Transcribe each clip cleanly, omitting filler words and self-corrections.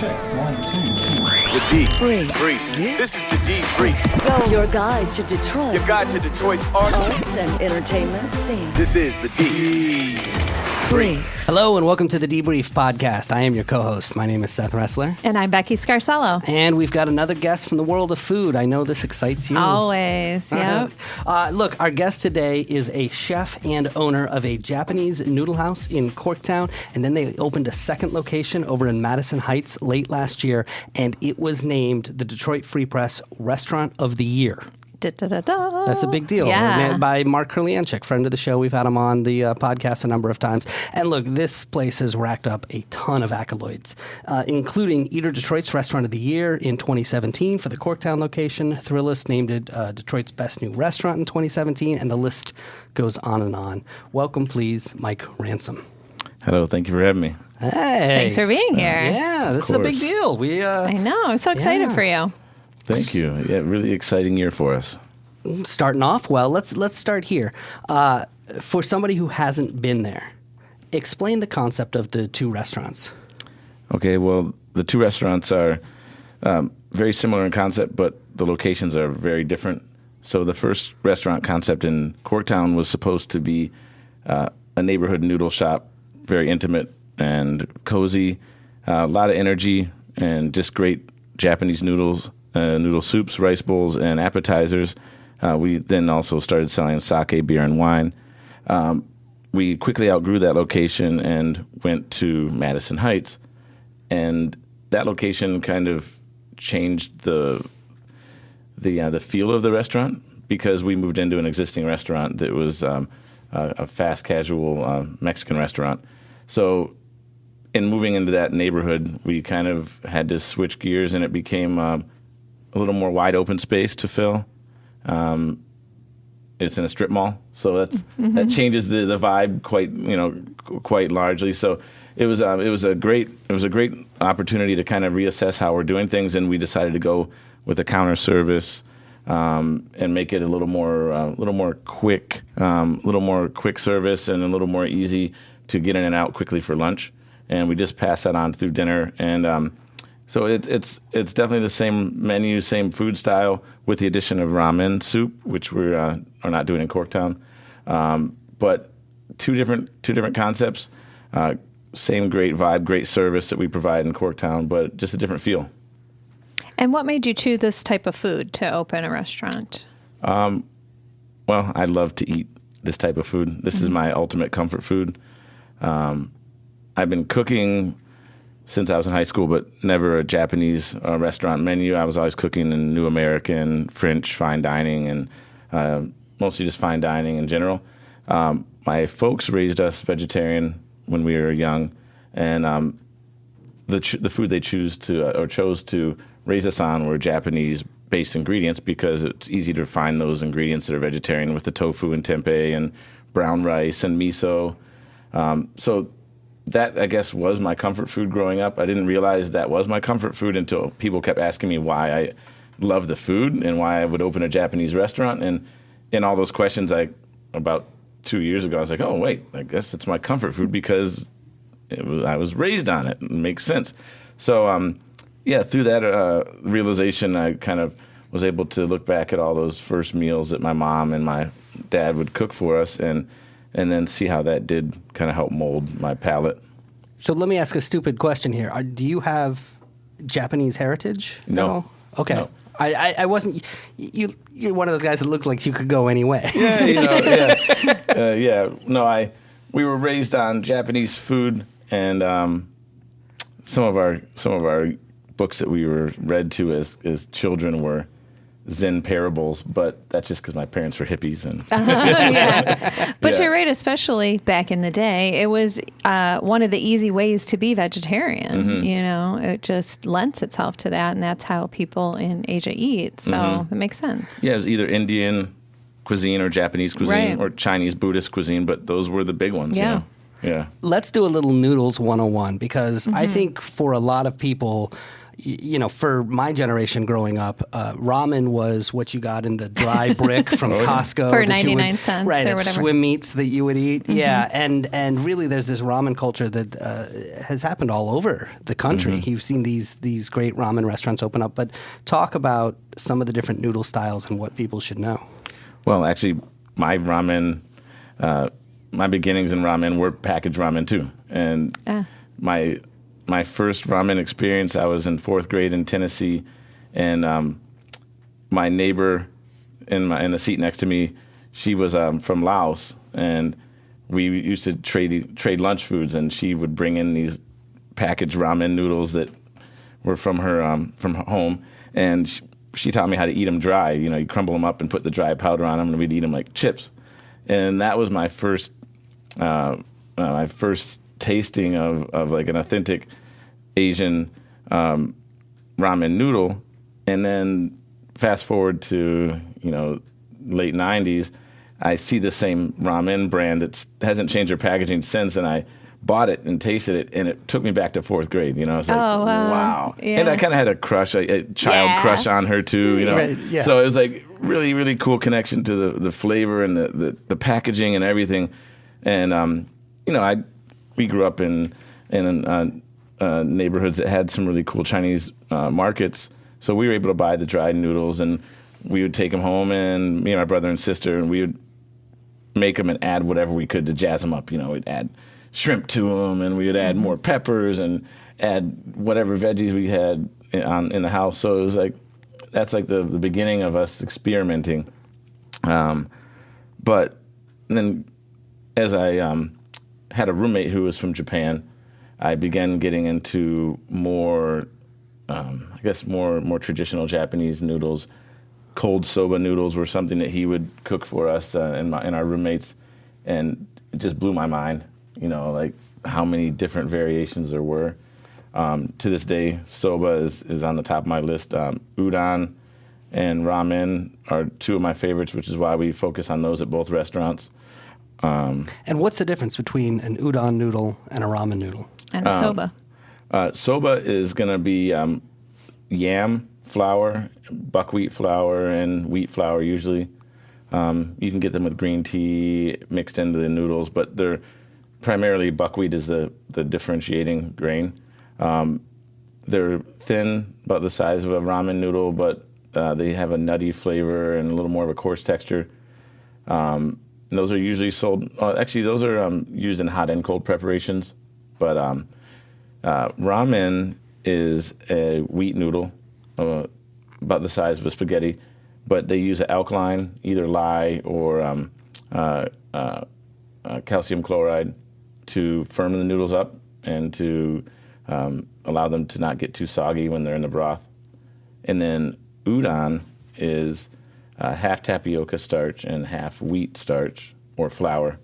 Check. 1, 2, 3. The D. Brief. This is the D Brief. Go. Your guide to Detroit. Your guide to Detroit's arts and entertainment scene. This is the D Brief. Hello and welcome to the Debrief podcast. I am your co-host. My name is Seth Ressler. And I'm Becky Scarcello. And we've got another guest from the world of food. I know this excites you. Always, yep. Look, our guest today is a chef and owner of a Japanese noodle house in Corktown. And then they opened a second location over in Madison Heights late last year. And it was named the Detroit Free Press Restaurant of the Year. Da-da-da-da. That's a big deal. Yeah. By Mark Kurlianchik, friend of the show. We've had him on the podcast a number of times. And look, this place has racked up a ton of accolades, including Eater Detroit's Restaurant of the Year in 2017 for the Corktown location. Thrillist named it Detroit's Best New Restaurant in 2017, and the list goes on and on. Welcome, please, Mike Ransom. Hello, thank you for having me. Hey. Thanks for being here. Yeah, this is a big deal. I know. I'm so excited for you. Thank you. Yeah, really exciting year for us. Starting off well, let's start here. For somebody who hasn't been there, explain the concept of the two restaurants. Okay, well, the two restaurants are very similar in concept, but the locations are very different. So the first restaurant concept in Corktown was supposed to be a neighborhood noodle shop, very intimate and cozy, a lot of energy, and just great Japanese noodles. Noodle soups, rice bowls, and appetizers. We then also started selling sake, beer, and wine. We quickly outgrew that location and went to Madison Heights. And that location kind of changed the feel of the restaurant because we moved into an existing restaurant that was a fast casual Mexican restaurant. So in moving into that neighborhood, we kind of had to switch gears, and it became a little more wide open space to fill. It's in a strip mall, so that changes the vibe quite largely. So it was a great opportunity to kind of reassess how we're doing things, and we decided to go with a counter service and make it a little more quick service and a little more easy to get in and out quickly for lunch. And we just pass that on through dinner and. So it's definitely the same menu, same food style, with the addition of ramen soup, which we are not doing in Corktown. But two different concepts, same great vibe, great service that we provide in Corktown, but just a different feel. And what made you choose this type of food to open a restaurant? Well, I love to eat this type of food. This is my ultimate comfort food. I've been cooking since I was in high school, but never a Japanese restaurant menu. I was always cooking in New American, French, fine dining, and mostly just fine dining in general. My folks raised us vegetarian when we were young, and the food they chose to raise us on were Japanese-based ingredients because it's easy to find those ingredients that are vegetarian with the tofu and tempeh and brown rice and miso. So that, I guess, was my comfort food growing up. I didn't realize that was my comfort food until people kept asking me why I love the food and why I would open a Japanese restaurant. And in all those questions, about 2 years ago, I was like, oh, wait, I guess it's my comfort food because I was raised on it. It makes sense. So, through that realization, I kind of was able to look back at all those first meals that my mom and my dad would cook for us and then see how that did kind of help mold my palate. So let me ask a stupid question here. Do you have Japanese heritage? No. Okay. No. I wasn't. You're one of those guys that looks like you could go any way. Yeah, No, we were raised on Japanese food, and some of our books that we were read to as children were Zen parables, but that's just because my parents were hippies. And But you're right, especially back in the day, it was one of the easy ways to be vegetarian. It just lends itself to that, and that's how people in Asia eat. So it makes sense. Yeah, it was either Indian cuisine or Japanese cuisine or Chinese Buddhist cuisine, but those were the big ones. Yeah. Yeah. Let's do a little Noodles 101 because I think for a lot of people, for my generation growing up, ramen was what you got in the dry brick from Costco. For that you 99 cents right, or at whatever. swim meets that you would eat. Yeah, and really there's this ramen culture that has happened all over the country. You've seen these great ramen restaurants open up, but talk about some of the different noodle styles and what people should know. Well, actually, my ramen, my beginnings in ramen were packaged ramen too. And my first ramen experience, I was in 4th grade in Tennessee, and my neighbor in the seat next to me, she was from Laos, and we used to trade lunch foods, and she would bring in these packaged ramen noodles that were from her from home, and she taught me how to eat them dry. You crumble them up and put the dry powder on them, and we'd eat them like chips. And that was my first tasting of like an authentic Asian ramen noodle. And then fast forward to late 90s, I see the same ramen brand that hasn't changed their packaging since, and I bought it and tasted it, and it took me back to 4th grade. I was like, wow. Yeah. And I kind of had a crush, a child crush on her too. Right, yeah. So it was like really, really cool connection to the flavor and the packaging and everything. And we grew up in neighborhoods that had some really cool Chinese markets, so we were able to buy the dried noodles, and we would take them home, and me and my brother and sister, and we would make them and add whatever we could to jazz them up. We'd add shrimp to them, and we would add more peppers and add whatever veggies we had in the house. So it was like, that's like the beginning of us experimenting. But then as I had a roommate who was from Japan, I began getting into more traditional Japanese noodles. Cold soba noodles were something that he would cook for us and our roommates, and it just blew my mind. Like how many different variations there were. To this day, soba is on the top of my list. Udon and ramen are two of my favorites, which is why we focus on those at both restaurants. And what's the difference between an udon noodle and a ramen noodle? And a soba. Soba is going to be yam flour, buckwheat flour, and wheat flour usually. You can get them with green tea mixed into the noodles, but they're primarily buckwheat is the differentiating grain. They're thin, about the size of a ramen noodle, but they have a nutty flavor and a little more of a coarse texture. And those are usually sold. Actually, those are used in hot and cold preparations. But ramen is a wheat noodle, about the size of a spaghetti, but they use an alkaline, either lye or calcium chloride, to firm the noodles up and to allow them to not get too soggy when they're in the broth. And then udon is half tapioca starch and half wheat starch or flour,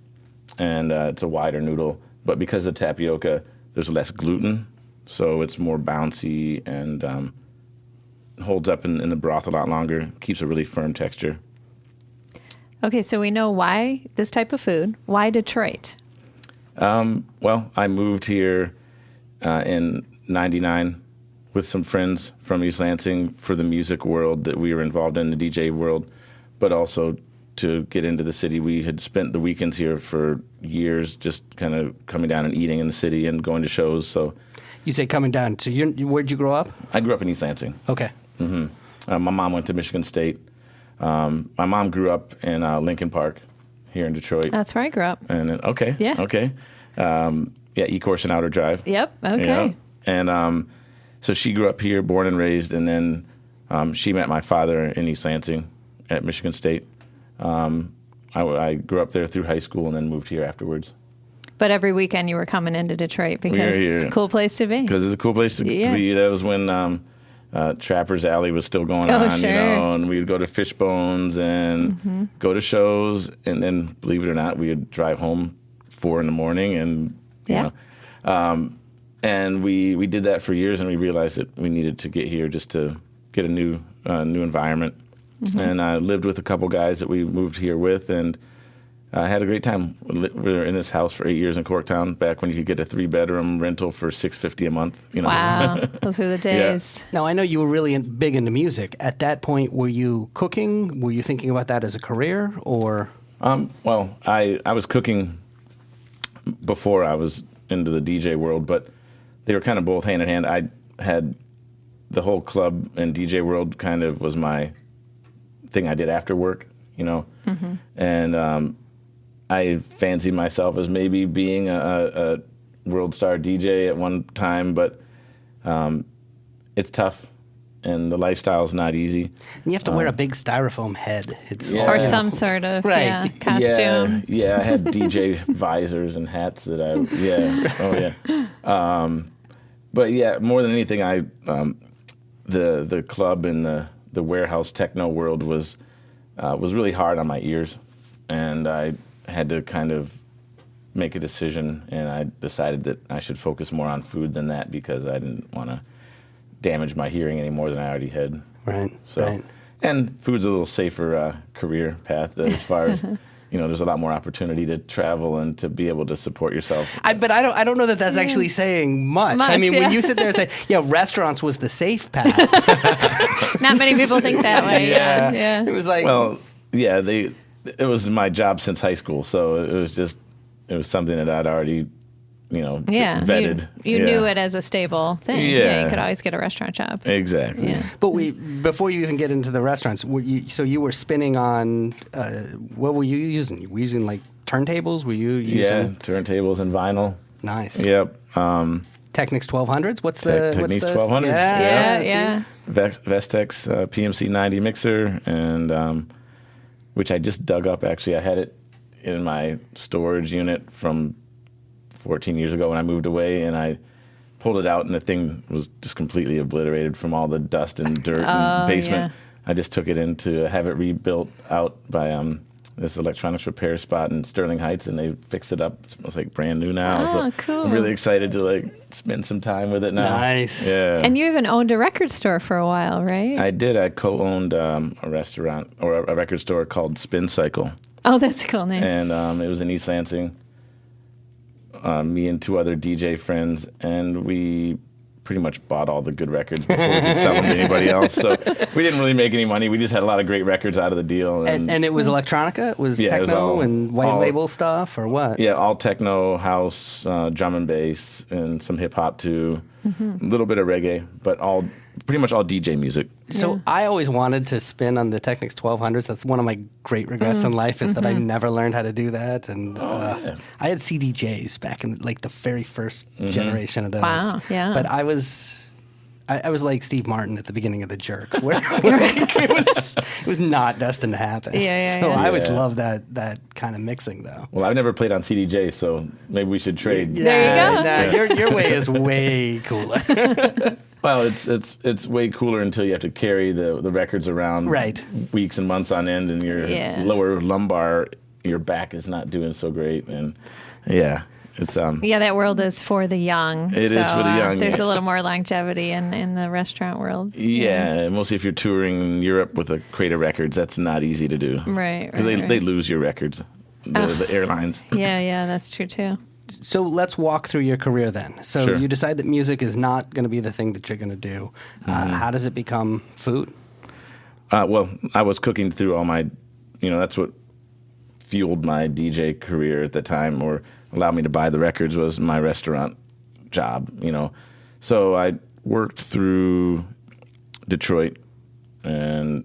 and it's a wider noodle. But because of tapioca, there's less gluten, so it's more bouncy and holds up in the broth a lot longer, keeps a really firm texture. Okay, so we know why this type of food. Why Detroit? Well, I moved here in '99 with some friends from East Lansing for the music world that we were involved in, the DJ world, but also to get into the city. We had spent the weekends here for years, just kind of coming down and eating in the city and going to shows. So, You say coming down. So where'd you grow up? I grew up in East Lansing. Okay. My mom went to Michigan State. My mom grew up in Lincoln Park here in Detroit. That's where I grew up. And then, okay. Yeah. Okay. E-Course and Outer Drive. Yep. Okay. And so she grew up here, born and raised, and then she met my father in East Lansing at Michigan State. I grew up there through high school and then moved here afterwards. But every weekend you were coming into Detroit because it's a cool place to be. Because it's a cool place to be. That was when Trapper's Alley was still going on, sure. And we'd go to Fishbones and go to shows, and then, believe it or not, we would drive home 4 a.m. and you know. And we did that for years, and we realized that we needed to get here just to get a new environment. And I lived with a couple guys that we moved here with, and I had a great time. We were in this house for 8 years in Corktown, back when you could get a 3-bedroom rental for $650 a month. You know? Wow, those were the days. Now, I know you were really big into music. At that point, were you cooking? Were you thinking about that as a career, or? Well, I was cooking before I was into the DJ world, but they were kind of both hand in hand. I had the whole club and DJ world kind of was my thing I did after work, you know, and I fancied myself as maybe being a world star DJ at one time, but it's tough. And the lifestyle's not easy. And you have to wear a big styrofoam head. It's Or some sort of costume. Yeah, I had DJ visors and hats that but yeah, more than anything, the club and the warehouse techno world was really hard on my ears, and I had to kind of make a decision, and I decided that I should focus more on food than that because I didn't want to damage my hearing any more than I already had. Right. So, right. And food's a little safer career path as far as, you know, there's a lot more opportunity to travel and to be able to support yourself. But I don't know that that's actually saying much. I mean, when you sit there and say, restaurants was the safe path. Not many people think that way. Yeah. It was like, well, yeah, it was my job since high school, so it was something that I'd already, vetted. You knew it as a stable thing. Yeah, you could always get a restaurant job. Exactly. Yeah. But before you even get into the restaurants, you were spinning on, what were you using? Were you using like turntables? Were you using? Yeah, turntables and vinyl. Nice. Yep. Technics 1200s? What's the? Technics 1200s. Yeah. Vestex PMC 90 mixer, and which I just dug up. Actually, I had it in my storage unit from 14 years ago when I moved away, and I pulled it out, and the thing was just completely obliterated from all the dust and dirt and basement. Yeah. I just took it in to have it rebuilt out by this electronics repair spot in Sterling Heights, and they fixed it up. It smells like brand new now. So cool. I'm really excited to spend some time with it now. Nice. Yeah. And you even owned a record store for a while, right? I did. I co-owned a restaurant or a record store called Spin Cycle. Oh, that's a cool name. And it was in East Lansing. Me and 2 other DJ friends, and we pretty much bought all the good records before we could sell them to anybody else. So we didn't really make any money. We just had a lot of great records out of the deal. And it was electronica? It was techno and white label stuff, or what? Yeah, all techno, house, drum and bass, and some hip-hop too. A little bit of reggae, but pretty much all DJ music. So I always wanted to spin on the Technics 1200s. That's one of my great regrets in life is that I never learned how to do that. And I had CDJs back in the very first generation of those. Wow, yeah. But I was like Steve Martin at the beginning of The Jerk, where it was not destined to happen. So I always loved that kind of mixing, though. Well, I've never played on CDJ, so maybe we should trade. There you go. Your way is way cooler. Well, it's way cooler until you have to carry the records around weeks and months on end, and your lower lumbar, your back is not doing so great, and it's that world is for the young. It is for the young. There's a little more longevity in the restaurant world. Yeah, mostly if you're touring in Europe with a crate of records, that's not easy to do. Right. Because they lose your records, the airlines. Yeah, that's true too. So let's walk through your career then. So you decide that music is not going to be the thing that you're going to do. How does it become food? Well, I was cooking through all my, that's what fueled my DJ career at the time, or allowed me to buy the records, was my restaurant job, So I worked through Detroit and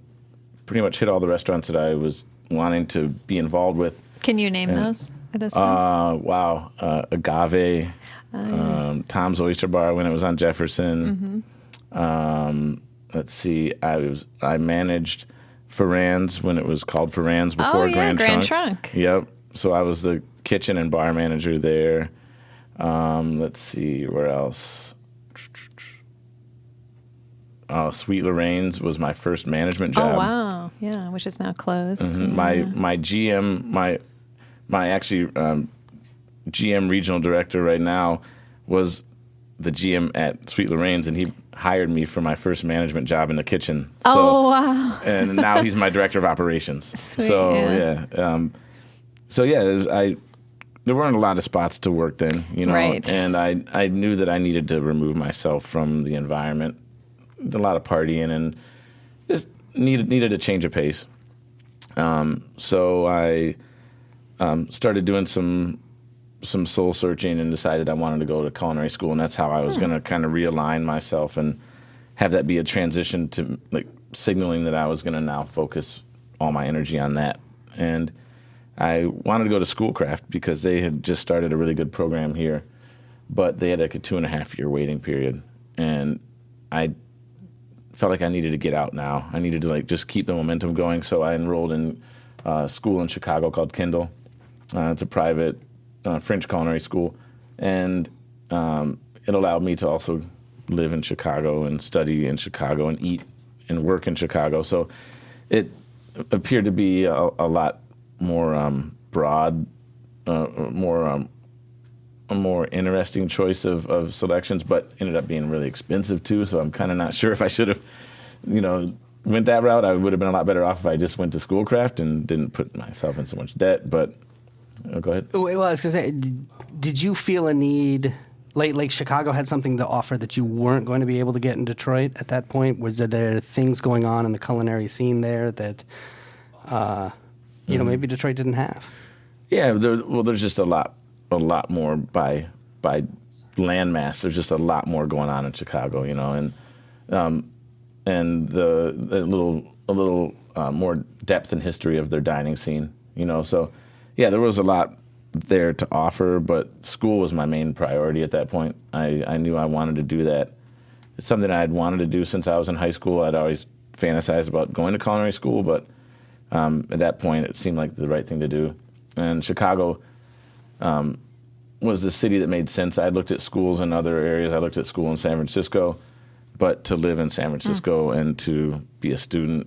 pretty much hit all the restaurants that I was wanting to be involved with. Can you name those at this point? Wow. Agave, Tom's Oyster Bar when it was on Jefferson. Let's see. I managed Ferran's when it was called Ferran's before Grand Trunk. Yep. So I was the kitchen and bar manager there. Let's see, where else? Sweet Lorraine's was my first management job. Oh wow, yeah, which is now closed. My GM, my actually GM regional director right now was the GM at Sweet Lorraine's, and he hired me for my first management job in the kitchen. Wow! And now he's my director of operations. Sweet, so so yeah, there weren't a lot of spots to work then, Right. and I knew that I needed to remove myself from the environment, a lot of partying, and just needed a change of pace. So I started doing some soul searching and decided I wanted to go to culinary school, and that's how I was going to kind of realign myself and have that be a transition to like signaling that I was going to now focus all my energy on that. And I wanted to go to Schoolcraft because they had just started a really good program here, but they had like a 2.5-year waiting period, and I felt like I needed to get out now. I needed to like just keep the momentum going, so I enrolled in a school in Chicago called Kindle. It's a private French culinary school, and it allowed me to also live in Chicago and study in Chicago and eat and work in Chicago. So it appeared to be a lot more broad, a more interesting choice of selections, but ended up being really expensive too. So I'm kind of not sure if I should have, went that route. I would have been a lot better off if I just went to Schoolcraft and didn't put myself in so much debt. But go ahead. Well, I was going to say, did you feel a need, like Chicago had something to offer that you weren't going to be able to get in Detroit at that point? Was there things going on in the culinary scene there that, maybe Detroit didn't have? Yeah, there's just a lot more by landmass. There's just a lot more going on in Chicago, and a little more depth and history of their dining scene, So, yeah, there was a lot there to offer, but school was my main priority at that point. I knew I wanted to do that. It's something I had wanted to do since I was in high school. I'd always fantasized about going to culinary school, but at that point, it seemed like the right thing to do. And Chicago was the city that made sense. I looked at schools in other areas. I looked at school in San Francisco, but to live in San Francisco and to be a student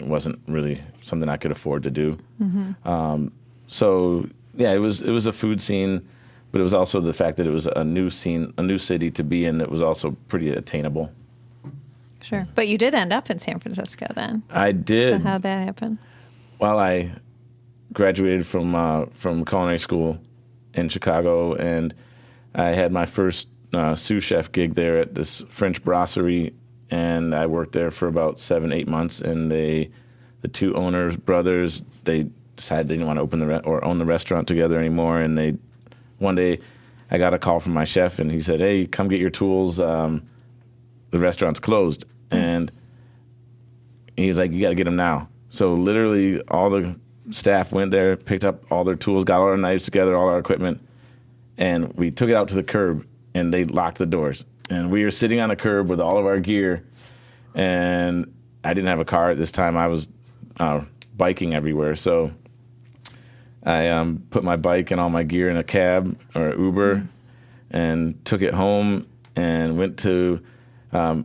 wasn't really something I could afford to do. Mm-hmm. So yeah, it was a food scene, but it was also the fact that it was a new scene, a new city to be in that was also pretty attainable. Sure, but you did end up in San Francisco then. I did. So how'd that happen? Well, I graduated from culinary school in Chicago, and I had my first sous chef gig there at this French brasserie, and I worked there for about 7-8 months. And the two brothers, they decided they didn't want to open own the restaurant together anymore. And one day, I got a call from my chef, and he said, "Hey, come get your tools. The restaurant's closed." And he's like, "You got to get them now." So literally, all the staff went there, picked up all their tools, got all our knives together, all our equipment, and we took it out to the curb, and they locked the doors. And we were sitting on the curb with all of our gear, and I didn't have a car at this time. I was biking everywhere, so I put my bike and all my gear in a cab or Uber and took it home and went to the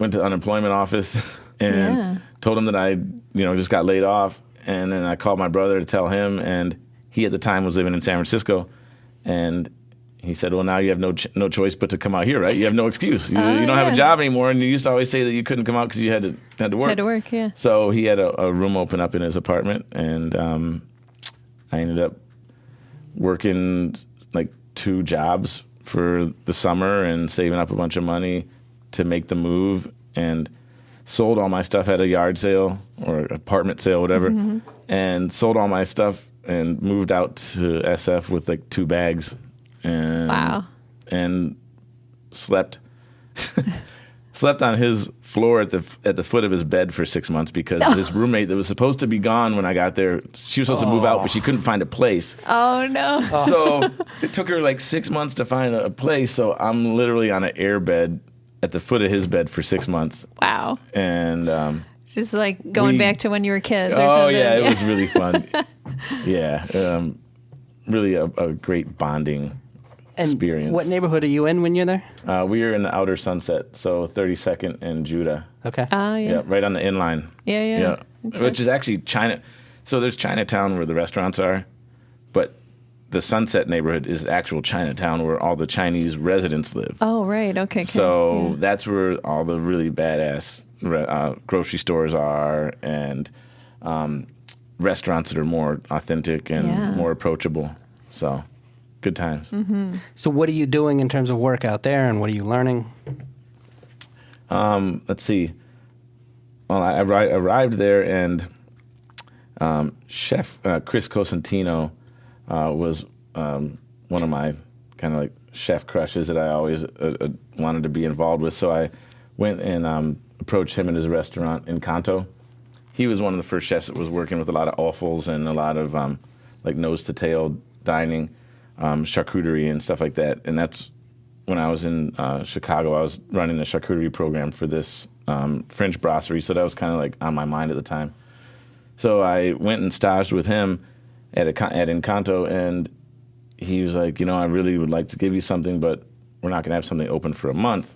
unemployment office and told him that I just got laid off. And then I called my brother to tell him, and he at the time was living in San Francisco, and he said, "Well, now you have no choice but to come out here, right? You have no excuse. You don't have a job anymore, and you used to always say that you couldn't come out because you had to work." Had to work, yeah. So he had a room open up in his apartment, and I ended up working like 2 jobs for the summer and saving up a bunch of money to make the move, and sold all my stuff at a yard sale or apartment sale, whatever, and sold all my stuff and moved out to SF with like 2 bags. And, wow. And slept on his floor at the foot of his bed for 6 months because his roommate that was supposed to be gone when I got there, she was supposed to move out, but she couldn't find a place. Oh, no. So it took her like 6 months to find a place. So I'm literally on an air bed at the foot of his bed for 6 months. Wow. And just like going back to when you were kids or something. Oh, yeah, it was really fun. Yeah. Really a great bonding experience. What neighborhood are you in when you're there? We are in the outer Sunset, so 32nd and Judah. Okay. Yeah, right on the inline. Yeah. Okay. Which is actually China. So there's Chinatown where the restaurants are, but the Sunset neighborhood is actual Chinatown where all the Chinese residents live. Oh, right. Okay. So that's where all the really badass grocery stores are, and restaurants that are more authentic and more approachable. So, good times. So what are you doing in terms of work out there, and what are you learning? Let's see. Well, I arrived there, and Chef Chris Cosentino was one of my kind of like chef crushes that I always wanted to be involved with. So I went and approached him in his restaurant in Kanto. He was one of the first chefs that was working with a lot of offals and a lot of like nose-to-tail dining, charcuterie and stuff like that. And that's when I was in Chicago. I was running a charcuterie program for this French brasserie, so that was kind of like on my mind at the time. So I went and staged with him at Encanto, and he was like, I really would like to give you something, but we're not going to have something open for a month.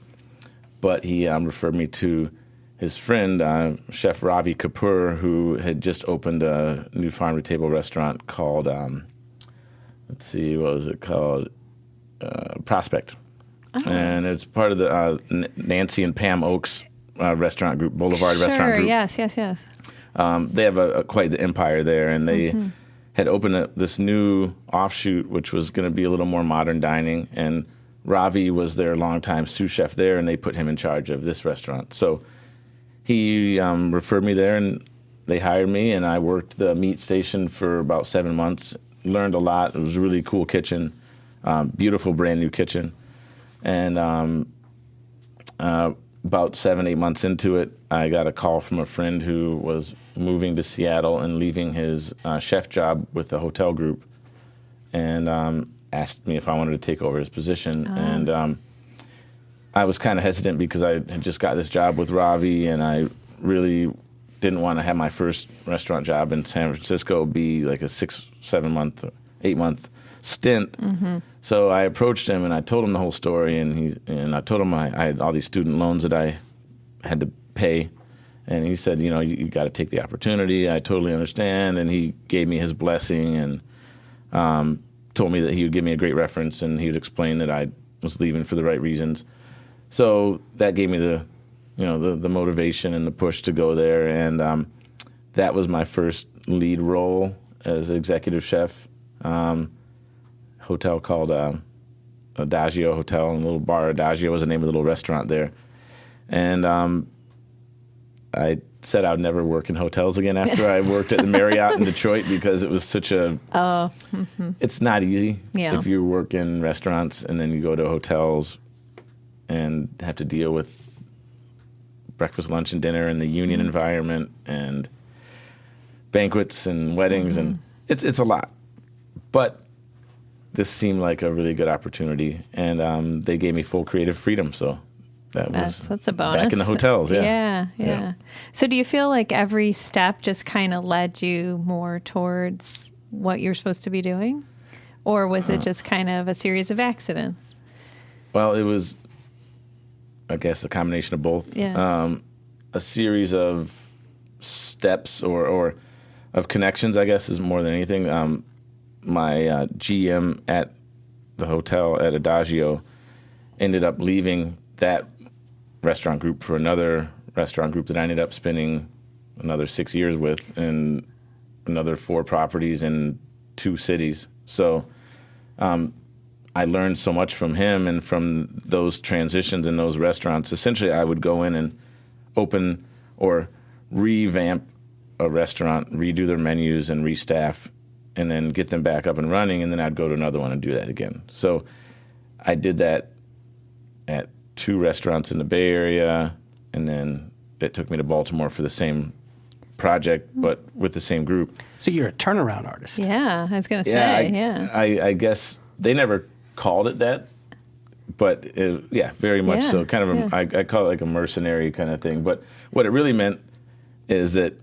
But he referred me to his friend, Chef Ravi Kapoor, who had just opened a new farm-to-table restaurant called, let's see, what was it called? Prospect. Oh. And it's part of the Nancy and Pam Oakes restaurant group, Boulevard Restaurant Group. Yes. They have quite the empire there, and they had opened this new offshoot, which was going to be a little more modern dining, and Ravi was their longtime sous chef there, and they put him in charge of this restaurant. So he referred me there, and they hired me, and I worked the meat station for about 7 months, learned a lot. It was a really cool kitchen, beautiful brand new kitchen. And about 7-8 months into it, I got a call from a friend who was moving to Seattle and leaving his chef job with the hotel group, and asked me if I wanted to take over his position. And I was kind of hesitant because I had just got this job with Ravi, and I really didn't want to have my first restaurant job in San Francisco be like a 6, 7 month, 8 month stint. So I approached him and I told him the whole story, and I told him I had all these student loans that I had to pay, and he said, you got to take the opportunity. I totally understand, and he gave me his blessing and told me that he would give me a great reference, and he would explain that I was leaving for the right reasons. So that gave me the motivation and the push to go there, and that was my first lead role as executive chef. Hotel called Adagio Hotel, and a little bar. Adagio was the name of the little restaurant there. And I said I would never work in hotels again after I worked at the Marriott in Detroit, because it was such a... It's not easy if you work in restaurants and then you go to hotels and have to deal with breakfast, lunch, and dinner and the union environment and banquets and weddings, and it's a lot. But this seemed like a really good opportunity, and they gave me full creative freedom, so that's a bonus. Back in the hotels, yeah. So do you feel like every step just kind of led you more towards what you're supposed to be doing? Or was it just kind of a series of accidents? Well, it was, I guess, a combination of both. Yeah. A series of steps or of connections, I guess, is more than anything. My GM at the hotel at Adagio ended up leaving that restaurant group for another restaurant group that I ended up spending another 6 years with, and another 4 properties in 2 cities. So I learned so much from him and from those transitions in those restaurants. Essentially, I would go in and open or revamp a restaurant, redo their menus and restaff, and then get them back up and running, and then I'd go to another one and do that again. So I did that at 2 restaurants in the Bay Area, and then it took me to Baltimore for the same project, but with the same group. So you're a turnaround artist. Yeah, I was going to say, I guess they never called it that, but very much so. Kind of, I call it like a mercenary kind of thing. But what it really meant is that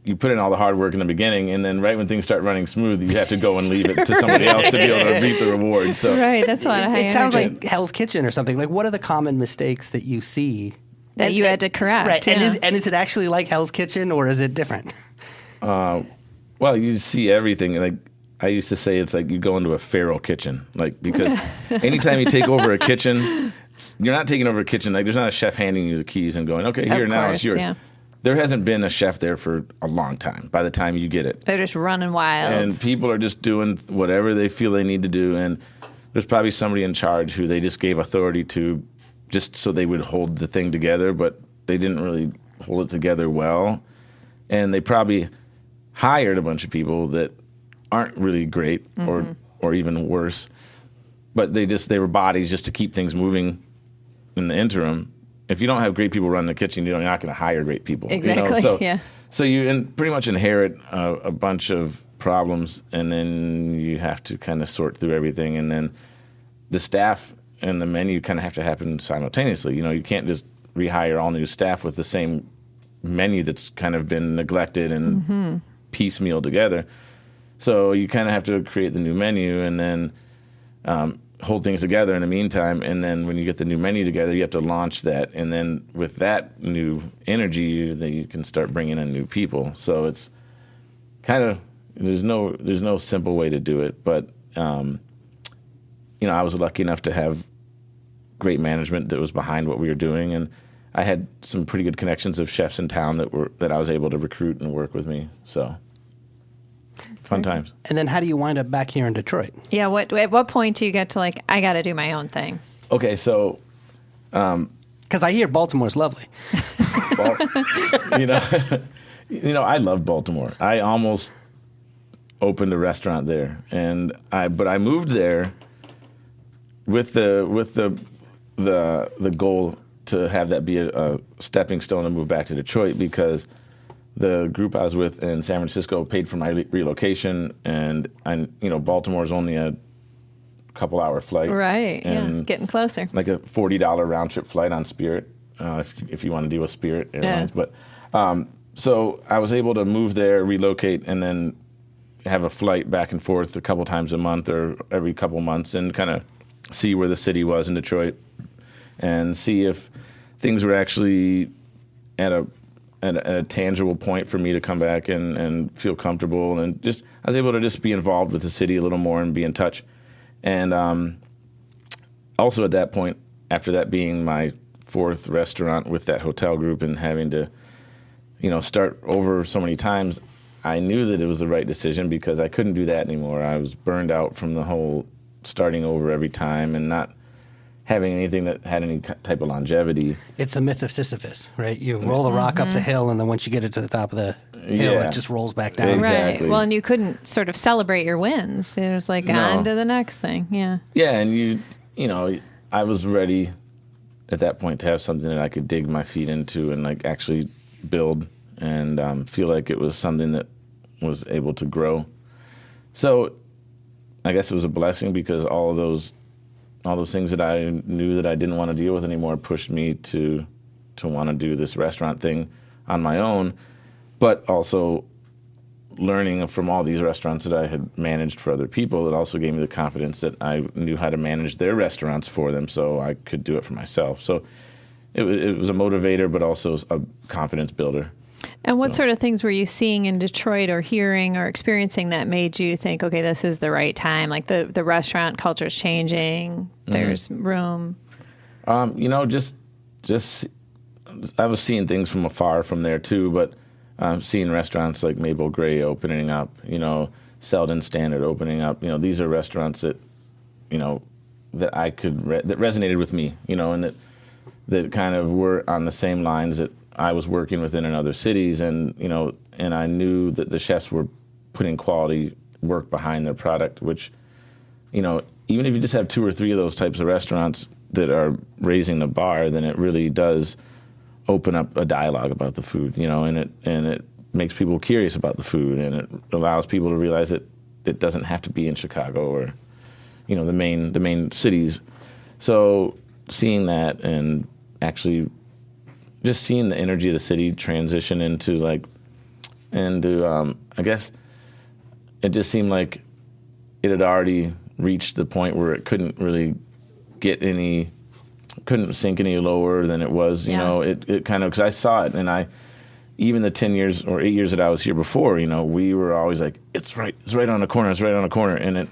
you put in all the hard work in the beginning, and then right when things start running smooth, you have to go and leave it to somebody else to be able to reap the rewards. So right, that's a lot of high energy. It sounds like Hell's Kitchen or something. Like, what are the common mistakes that you see that you had to correct? Right, and is it actually like Hell's Kitchen, or is it different? Well, you see everything. Like I used to say, it's like you go into a feral kitchen, like, because anytime you take over a kitchen, you're not taking over a kitchen. Like, there's not a chef handing you the keys and going, okay, here, now it's yours. Yeah. there hasn't been a chef there for a long time by the time you get it. They're just running wild. And people are just doing whatever they feel they need to do. And there's probably somebody in charge who they just gave authority to just so they would hold the thing together, but they didn't really hold it together well. And they probably hired a bunch of people that aren't really great or even worse. But they were bodies just to keep things moving in the interim. If you don't have great people running the kitchen, you're not going to hire great people. Exactly. So you pretty much inherit a bunch of problems, and then you have to kind of sort through everything, and then the staff and the menu kind of have to happen simultaneously. You can't just rehire all new staff with the same menu that's kind of been neglected and piecemeal together. So you kind of have to create the new menu and then hold things together in the meantime, and then when you get the new menu together, you have to launch that, and then with that new energy, then you can start bringing in new people. So it's kind of there's no simple way to do it, but I was lucky enough to have great management that was behind what we were doing, and I had some pretty good connections of chefs in town that I was able to recruit and work with me. So. Fun times. And then how do you wind up back here in Detroit? Yeah, at what point do you get to I got to do my own thing? Okay, so... Because I hear Baltimore's lovely. I love Baltimore. I almost opened a restaurant there, but I moved there with the goal to have that be a stepping stone to move back to Detroit, because the group I was with in San Francisco paid for my relocation, and Baltimore's only a couple-hour flight. Right, and getting closer. Like a $40 round-trip flight on Spirit, if you want to deal with Spirit Airlines. Yeah. But so I was able to move there, relocate, and then have a flight back and forth a couple times a month or every couple months, and kind of see where the city was in Detroit, and see if things were actually at a tangible point for me to come back and feel comfortable, and just I was able to just be involved with the city a little more and be in touch. And also at that point, after that being my fourth restaurant with that hotel group and having to, start over so many times, I knew that it was the right decision, because I couldn't do that anymore. I was burned out from the whole starting over every time and not having anything that had any type of longevity. It's the myth of Sisyphus, right? You roll a rock up the hill, and then once you get it to the top of the hill, it just rolls back down. Exactly. Right. Well, and you couldn't sort of celebrate your wins. It was on to the next thing. Yeah. Yeah, and I was ready at that point to have something that I could dig my feet into and actually build, and feel like it was something that was able to grow. So I guess it was a blessing, because all those things that I knew that I didn't want to deal with anymore pushed me to want to do this restaurant thing on my own, but also learning from all these restaurants that I had managed for other people, it also gave me the confidence that I knew how to manage their restaurants for them, so I could do it for myself. So it was a motivator, but also a confidence builder. And what sort of things were you seeing in Detroit or hearing or experiencing that made you think, okay, this is the right time? Like the restaurant culture is changing. There's room. Just I was seeing things from afar from there too, but seeing restaurants like Mabel Gray opening up, Selden Standard opening up. These are restaurants that, that I could that resonated with me, and that kind of were on the same lines that I was working within in other cities, and and I knew that the chefs were putting quality work behind their product, which, even if you just have 2 or 3 of those types of restaurants that are raising the bar, then it really does open up a dialogue about the food, and it makes people curious about the food, and it allows people to realize that it doesn't have to be in Chicago or, the main cities. So seeing that, and actually just seeing the energy of the city transition into I guess it just seemed like it had already reached the point where it couldn't really couldn't sink any lower than it was. It kind of, because I saw it, and even the 10 years or 8 years that I was here before, we were always like, it's right on the corner, and it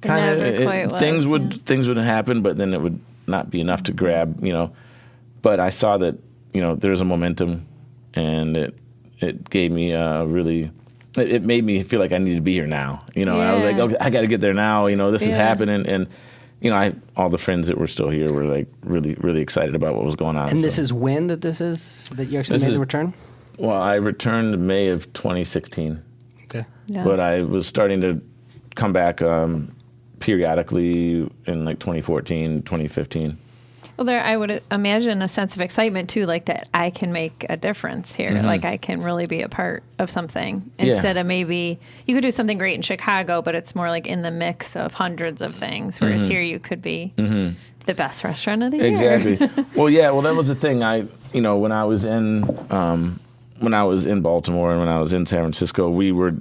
kind of things would happen, but then it would not be enough to grab, but I saw that there's a momentum, and it gave me it made me feel like I needed to be here now. I was like, okay, I got to get there now. This is happening, and all the friends that were still here were like really, really excited about what was going on. And this is when that you actually made the return? Well, I returned in May of 2016. Okay. Yeah. But I was starting to come back periodically in like 2014, 2015. Well, I would imagine a sense of excitement too, like that I can make a difference here. Mm-hmm. Like I can really be a part of something instead of maybe you could do something great in Chicago, but it's more like in the mix of hundreds of things. Whereas here you could be the best restaurant of the year. Exactly. Well, yeah. Well, that was the thing. When I was in Baltimore and when I was in San Francisco, we were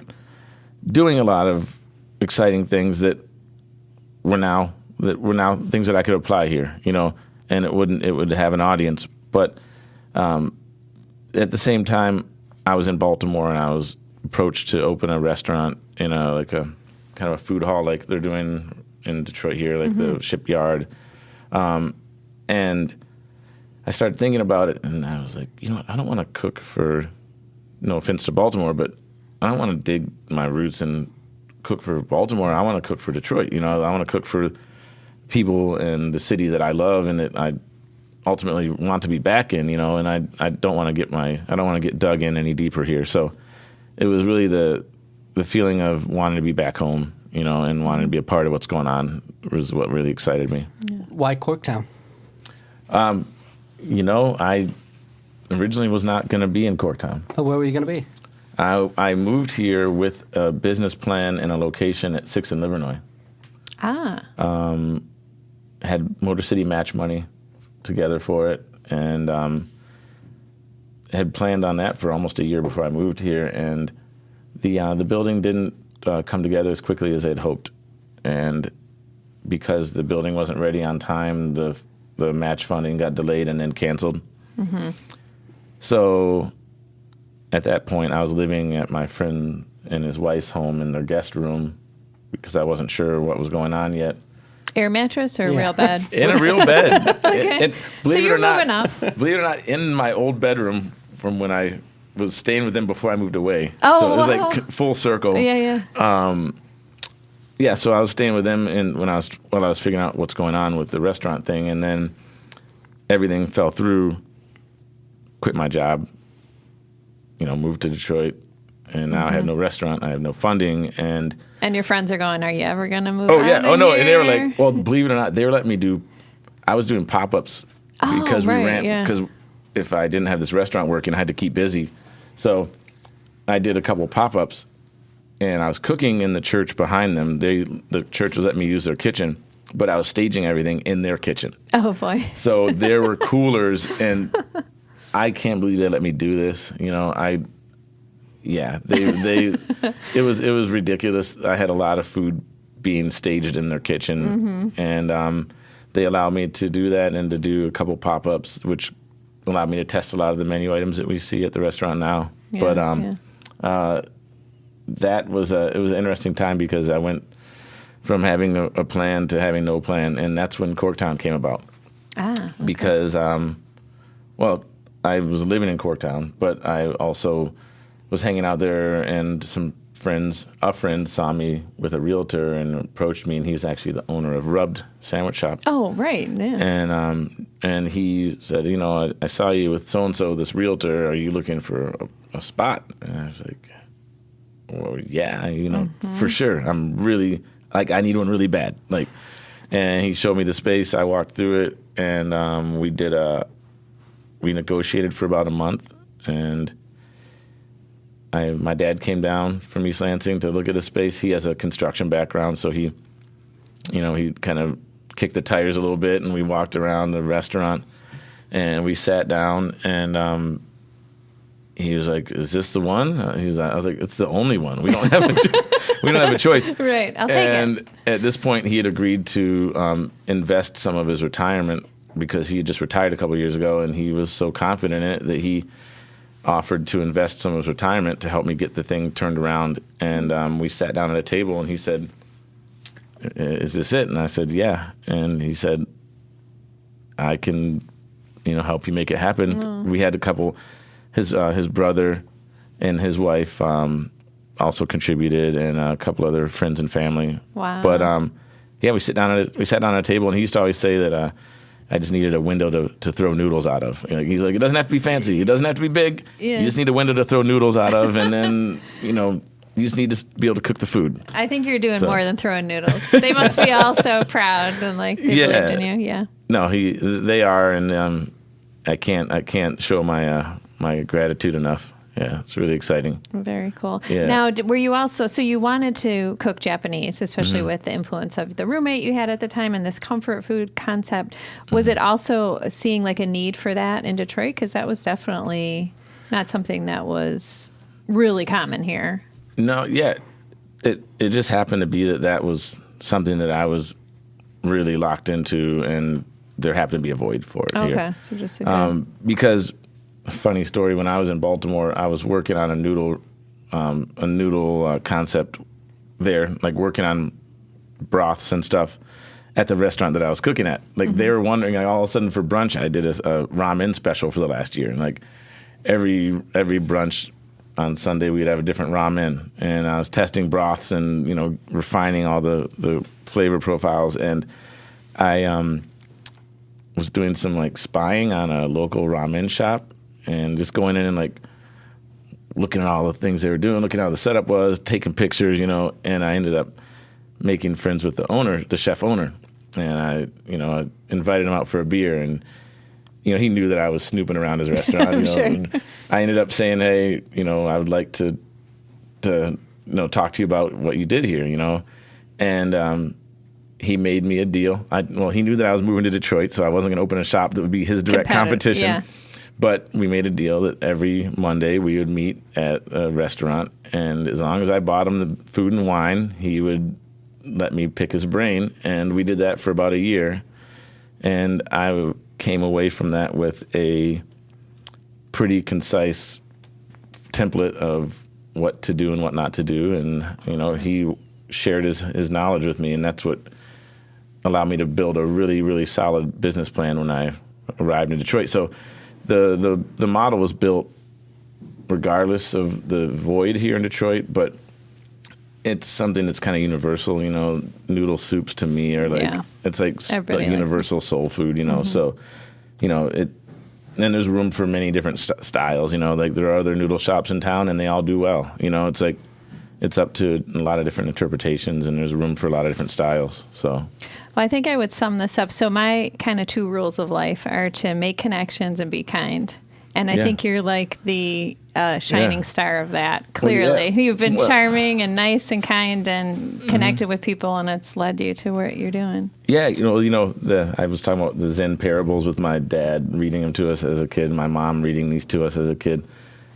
doing a lot of exciting things that were now things that I could apply here. And it would have an audience. But at the same time, I was in Baltimore and I was approached to open a restaurant in a kind of a food hall like they're doing in Detroit here, like the Shipyard. And I started thinking about it, and I was like, I don't want to cook for, no offense to Baltimore, but I don't want to dig my roots and cook for Baltimore. I want to cook for Detroit. I want to cook for people in the city that I love and that I ultimately want to be back in, and I don't want to get dug in any deeper here. So it was really the feeling of wanting to be back home, and wanting to be a part of what's going on was what really excited me. Yeah. Why Corktown? I originally was not going to be in Corktown. Oh, where were you going to be? I moved here with a business plan and a location at 6th and Livernois. Had Motor City match money together for it, and had planned on that for almost a year before I moved here. And the building didn't come together as quickly as I'd hoped, and because the building wasn't ready on time, the match funding got delayed and then canceled. Mm-hmm. So at that point, I was living at my friend and his wife's home in their guest room because I wasn't sure what was going on yet. Air mattress or real bed? In a real bed. Okay. And So you're moving up. Believe it or not, in my old bedroom from when I was staying with them before I moved away. Oh, so it was wow. like full circle. Yeah. Yeah, so I was staying with them while I was figuring out what's going on with the restaurant thing, and then everything fell through. Quit my job, moved to Detroit, and now I have no restaurant. I have no funding, and your friends are going, are you ever going to move oh yeah, out no, here? and they were like, well, believe it or not, they were letting me I was doing pop-ups because because if I didn't have this restaurant working, I had to keep busy, so I did a couple pop-ups. And I was cooking in the church behind them. The church was letting me use their kitchen, but I was staging everything in their kitchen. Oh boy! So there were coolers, and I can't believe they let me do this. It was ridiculous. I had a lot of food being staged in their kitchen, and they allowed me to do that and to do a couple pop-ups, which allowed me to test a lot of the menu items that we see at the restaurant now. That was it was an interesting time because I went from having a plan to having no plan, and that's when Corktown came about. Okay. Because, I was living in Corktown, but I also was hanging out there, and a friend saw me with a realtor and approached me, and he was actually the owner of Rubbed Sandwich Shop. Oh, right, yeah. And he said, I saw you with so-and-so, this realtor. Are you looking for a spot? And I was like, well, yeah, for sure. I'm really, I need one really bad. And he showed me the space. I walked through it, and we negotiated for about a month. And my dad came down from East Lansing to look at the space. He has a construction background, so he kind of kicked the tires a little bit, and we walked around the restaurant, and we sat down, and he was like, "Is this the one?" I was like, "It's the only one. We don't have a choice." Right, I'll take it. And at this point, he had agreed to invest some of his retirement because he had just retired a couple of years ago, and he was so confident in it that he offered to invest some of his retirement to help me get the thing turned around. And we sat down at a table, and he said, "Is this it?" And I said, "Yeah." And he said, "I can, help you make it happen." We had a couple his brother and his wife also contributed, and a couple other friends and family. Wow. But yeah, we sat down at a table, and he used to always say that I just needed a window to throw noodles out of. He's like, it doesn't have to be fancy, it doesn't have to be big. Yeah. You just need a window to throw noodles out of, and then you just need to be able to cook the food. I think you're doing more than throwing noodles. They must be all so proud and like they believed in you. Yeah. No, they are, and I can't show my gratitude enough. Yeah, it's really exciting. Very cool. Yeah. Now, were you also, so you wanted to cook Japanese, especially Mm-hmm. with the influence of the roommate you had at the time and this comfort food concept. Was it also seeing like a need for that in Detroit? Because that was definitely not something that was really common here. No, yeah. It just happened to be that was something that I was really locked into, and there happened to be a void for it here. Okay, so just a good... Because, funny story, when I was in Baltimore, I was working on a noodle concept there, like working on broths and stuff at the restaurant that I was cooking at. Like they were wondering, like, all of a sudden for brunch, I did a ramen special for the last year, and like every brunch on Sunday we'd have a different ramen, and I was testing broths and refining all the flavor profiles, and I was doing some like spying on a local ramen shop and just going in and like looking at all the things they were doing, looking at how the setup was, taking pictures, and I ended up making friends with the chef owner, and I invited him out for a beer, and he knew that I was snooping around his restaurant. Sure. And I ended up saying, hey, I would like to talk to you about what you did here, and he made me a deal. He knew that I was moving to Detroit, so I wasn't going to open a shop that would be his direct competition. Yeah. But we made a deal that every Monday we would meet at a restaurant, and as long as I bought him the food and wine, he would let me pick his brain, and we did that for about a year. And I came away from that with a pretty concise template of what to do and what not to do, and he shared his knowledge with me, and that's what allowed me to build a really, really solid business plan when I arrived in Detroit. So the model was built regardless of the void here in Detroit, but it's something that's kind of universal. Noodle soups to me are like it's like Everybody universal soul food. So it. Then there's room for many different styles. Like there are other noodle shops in town, and they all do well. It's like it's up to a lot of different interpretations, and there's room for a lot of different styles. So. Well, I think I would sum this up. So my kind of 2 rules of life are to make connections and be kind. And I think you're like the shining star of that, clearly. Well, You've been charming and nice and kind and connected with people, and it's led you to what you're doing. Yeah, I was talking about the Zen parables with my dad reading them to us as a kid, my mom reading these to us as a kid.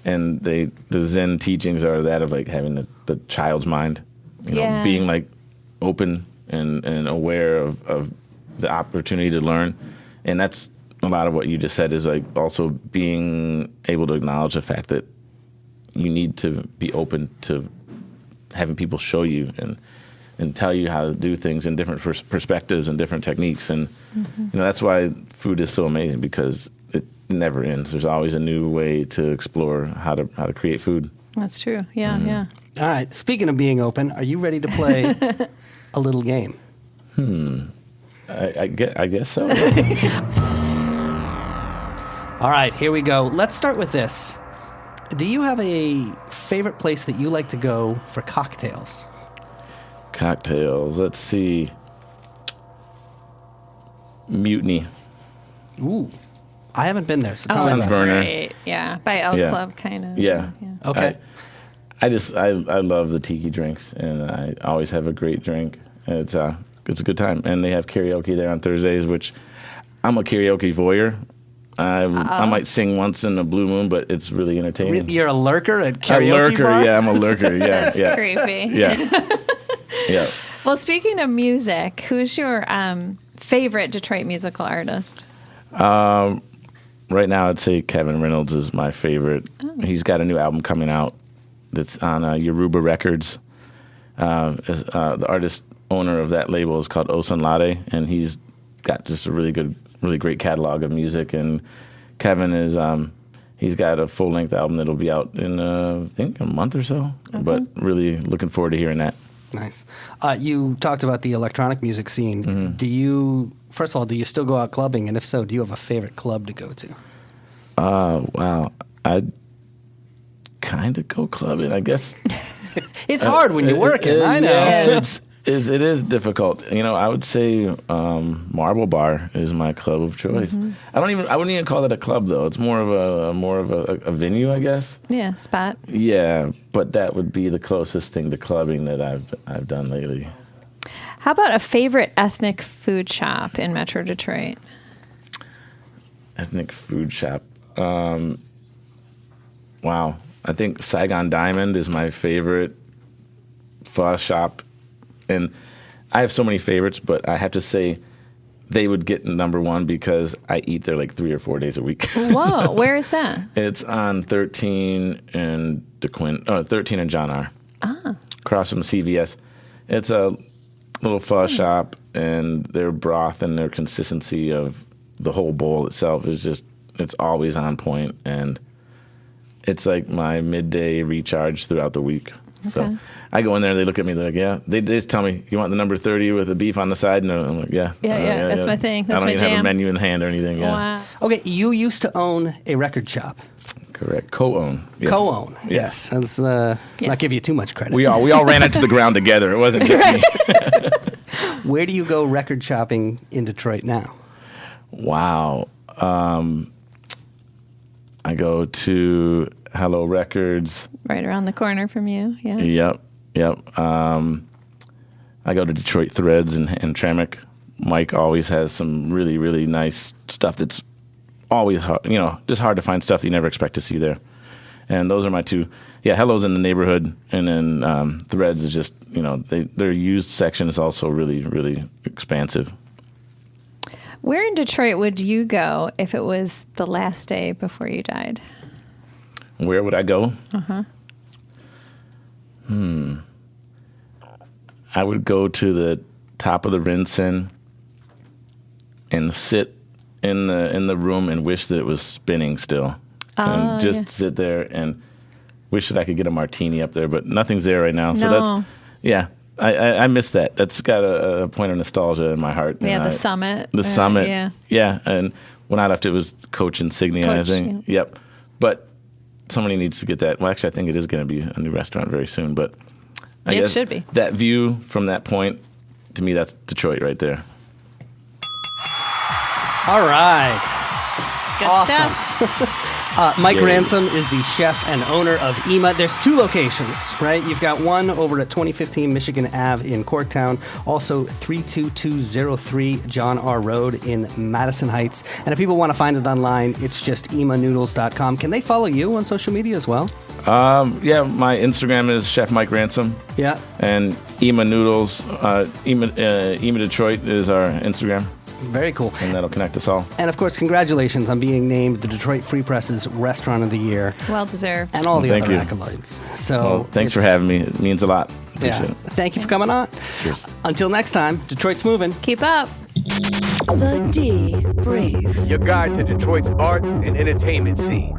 And the Zen teachings are that of like having the child's mind, being like open and aware of the opportunity to learn. And that's a lot of what you just said, is like also being able to acknowledge the fact that you need to be open to having people show you and tell you how to do things in different perspectives and different techniques. And that's why food is so amazing, because it never ends. There's always a new way to explore how to create food. That's true. Yeah, yeah. All right. Speaking of being open, are you ready to play a little game? I guess so. All right, here we go. Let's start with this. Do you have a favorite place that you like to go for cocktails? Cocktails. Let's see. Mutiny. Ooh. I haven't been there, so Oh, tell me that's about it. Sunburner. great. Yeah, by Elk Yeah. Club, kind of. Yeah. Okay. I love the tiki drinks, and I always have a great drink. It's a good time, and they have karaoke there on Thursdays, which I'm a karaoke voyeur. I might sing once in a blue moon, but it's really entertaining. You're a lurker at karaoke A lurker, bar? yeah, I'm a lurker. Yeah, That's yeah, creepy. yeah, yeah. Well, speaking of music, who's your favorite Detroit musical artist? Right now, I'd say Kevin Reynolds is my favorite. Oh. He's got a new album coming out that's on Yoruba Records. The artist owner of that label is called Osunlade, and he's got just a really great catalog of music. And Kevin is he's got a full-length album that'll be out in, I think, a month or so. But really looking forward to hearing that. Nice. You talked about the electronic music scene. Mm-hmm. First of all, do you still go out clubbing? And if so, do you have a favorite club to go to? Wow. I kind of go clubbing, I guess. It's hard when you're working. I know. Yeah. It is difficult. I would say Marble Bar is my club of choice. I wouldn't even call it a club though. It's more of a venue, I guess. Yeah, spot. Yeah, but that would be the closest thing to clubbing that I've done lately. How about a favorite ethnic food shop in Metro Detroit? Ethnic food shop. Wow. I think Saigon Diamond is my favorite pho shop. And I have so many favorites, but I have to say they would get number one because I eat there like 3 or 4 days a week. Whoa, where is that? It's on 13 and 13 and John R. Across from CVS. It's a little pho shop, and their broth and their consistency of the whole bowl itself is just, it's always on point, and it's like my midday recharge throughout the week. Okay. So I go in there, they look at me, they're like, yeah. They just tell me, you want the number 30 with the beef on the side? And I'm like, yeah. Yeah, that's my thing. That's I don't my even have jam. a menu in hand or anything. Yeah. Wow. Okay, you used to own a record shop. Correct. Co-own. Yes. Co-own. Yes. And let's not give you too much credit. We all ran it to the ground together. It wasn't just me. Where do you go record shopping in Detroit now? Wow. I go to Hello Records. Right around the corner from you. Yeah. Yep. I go to Detroit Threads and Tramick. Mike always has some really, really nice stuff that's always hard, just hard to find stuff you never expect to see there. And those are my two. Yeah, Hello's in the neighborhood, and then Threads is just, their used section is also really, really expansive. Where in Detroit would you go if it was the last day before you died? Where would I go? I would go to the top of the Ransom and sit in the room and wish that it was spinning still. And just sit there and wish that I could get a martini up there, but nothing's there right now. So No. I miss that. That's got a point of nostalgia in my heart. Yeah, And the Summit. The Summit. Yeah. Yeah, and when I left, it was Coach Insignia, I Coach, think. yeah. Yep. But somebody needs to get that. Well, actually, I think it is going to be a new restaurant very soon, but I It guess should be. that view from that point, to me, that's Detroit right there. All right. Good Awesome. stuff. Mike Yay. Ransom is the chef and owner of EMA. There's 2 locations, right? You've got one over at 2015 Michigan Ave in Corktown, also 32203 John R. Road in Madison Heights. And if people want to find it online, it's just emanoodles.com. Can they follow you on social media as well? Yeah, my Instagram is Chef Mike Ransom. Yeah. And Ema Noodles, Ema Detroit is our Instagram, Very cool. and that'll connect us all. And of course, congratulations on being named the Detroit Free Press's Restaurant of the Year Well deserved. and all the Thank other you. accolades. So Well, thanks for it's- having me. It means a lot. Yeah. Appreciate it. Thank you for coming on. Cheers. Until next time, Detroit's moving. Keep up. The D Brief. Your guide to Detroit's arts and entertainment scene.